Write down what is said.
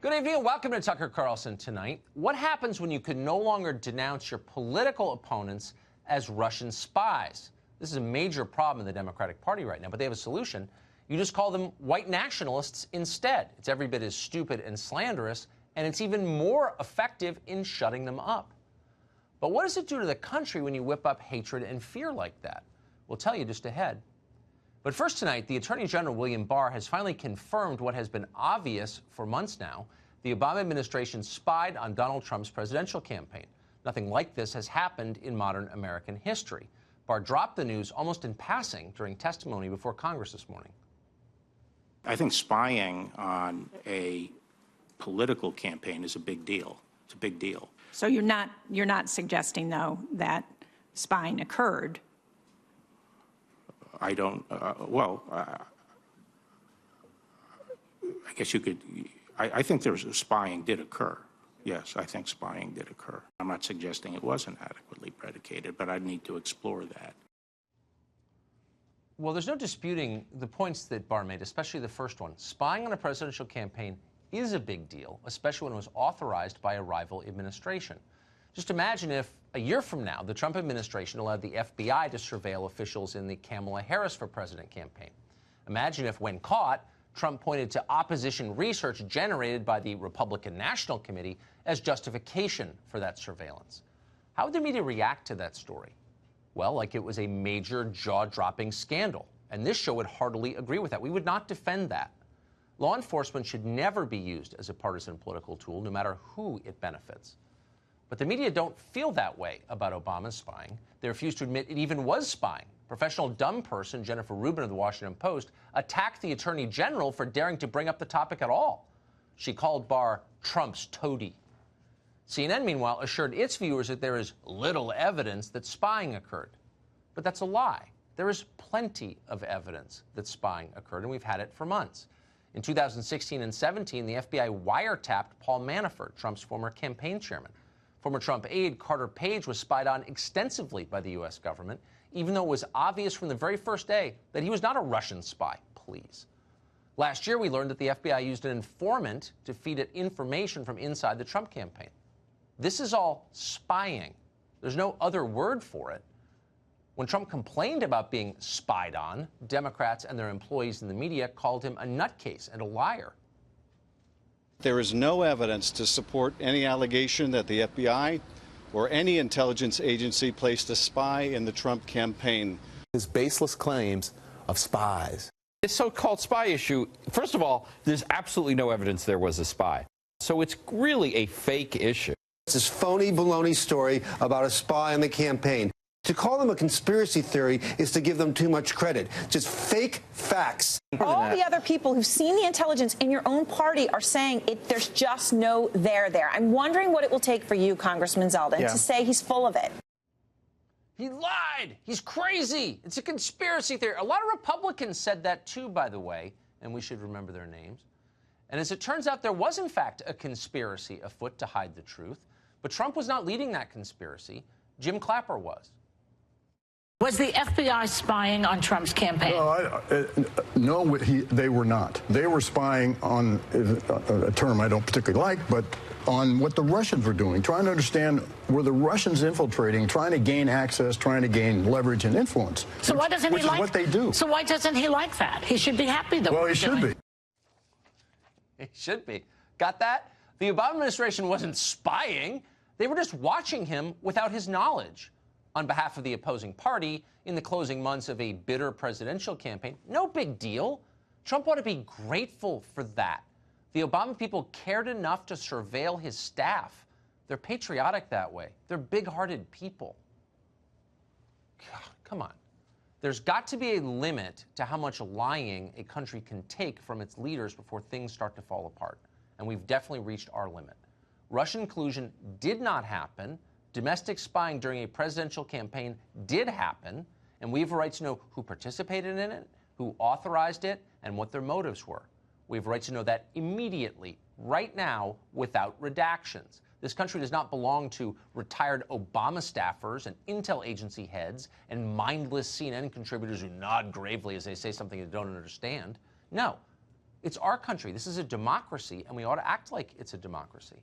Good evening and welcome to Tucker Carlson Tonight. What happens when you can no longer denounce your political opponents as Russian spies? This is a major problem in the Democratic Party right now, but they have a solution. You just call them white nationalists instead. It's every bit as stupid and slanderous, and it's even more effective in shutting them up. But what does it do to the country when you whip up hatred and fear like that? We'll tell you just ahead. But first tonight, the Attorney General William Barr has finally confirmed what has been obvious for months now. The Obama administration spied on Donald Trump's presidential campaign. Nothing like this has happened in modern American history. Barr dropped the news almost in passing during testimony before Congress this morning. I think spying on a political campaign is a big deal. It's a big deal. So you're not suggesting, though, that spying occurred? I don't, I guess you could, I think spying did occur. Yes, I think spying did occur. I'm not suggesting it wasn't adequately predicated, but I'd need to explore that. Well, there's no disputing the points that Barr made, especially the first one. Spying on a presidential campaign is a big deal, especially when it was authorized by a rival administration. Just imagine if, a year from now, the Trump administration allowed the FBI to surveil officials in the Kamala Harris for president campaign. Imagine if, when caught, Trump pointed to opposition research generated by the Republican National Committee as justification for that surveillance. How would the media react to that story? Well, like it was a major jaw-dropping scandal. And this show would heartily agree with that. We would not defend that. Law enforcement should never be used as a partisan political tool, no matter who it benefits. But the media don't feel that way about Obama's spying. They refuse to admit it even was spying. Professional dumb person Jennifer Rubin of the Washington Post attacked the Attorney General for daring to bring up the topic at all. She called Barr Trump's toady. CNN, meanwhile, assured its viewers that there is little evidence that spying occurred. But that's a lie. There is plenty of evidence that spying occurred, and we've had it for months. In 2016 and 17, the FBI wiretapped Paul Manafort, Trump's former campaign chairman. Former Trump aide Carter Page was spied on extensively by the U.S. government, even though it was obvious from the very first day that he was not a Russian spy. Please. Last year, we learned that the FBI used an informant to feed it information from inside the Trump campaign. This is all spying. There's no other word for it. When Trump complained about being spied on, Democrats and their employees in the media called him a nutcase and a liar. There is no evidence to support any allegation that the FBI or any intelligence agency placed a spy in the Trump campaign. His baseless claims of spies. This so-called spy issue, first of all, there's absolutely no evidence there was a spy. So it's really a fake issue. It's this phony baloney story about a spy in the campaign. To call them a conspiracy theory is to give them too much credit. Just fake facts. All the other people who've seen the intelligence in your own party are saying there's just no there. I'm wondering what it will take for you, Congressman Zeldin, to say he's full of it. He lied. He's crazy. It's a conspiracy theory. A lot of Republicans said that too, by the way, and we should remember their names. And as it turns out, there was, in fact, a conspiracy afoot to hide the truth. But Trump was not leading that conspiracy. Jim Clapper was. Was the FBI spying on Trump's campaign? No, they were not. They were spying on a term I don't particularly like, but on what the Russians were doing, trying to understand, were the Russians infiltrating, trying to gain access, trying to gain leverage and influence. So why doesn't he like what they do? So why doesn't he like that? He should be happy that. Well, he should be. He should be. Got that? The Obama administration wasn't spying. They were just watching him without his knowledge. On behalf of the opposing party, in the closing months of a bitter presidential campaign, no big deal. Trump ought to be grateful for that. The Obama people cared enough to surveil his staff. They're patriotic that way. They're big-hearted people. God, come on. There's got to be a limit to how much lying a country can take from its leaders before things start to fall apart. And we've definitely reached our limit. Russian collusion did not happen. Domestic spying during a presidential campaign did happen, and we have a right to know who participated in it, who authorized it, and what their motives were. We have a right to know that immediately, right now, without redactions. This country does not belong to retired Obama staffers and intel agency heads and mindless CNN contributors who nod gravely as they say something they don't understand. No. It's our country. This is a democracy, and we ought to act like it's a democracy.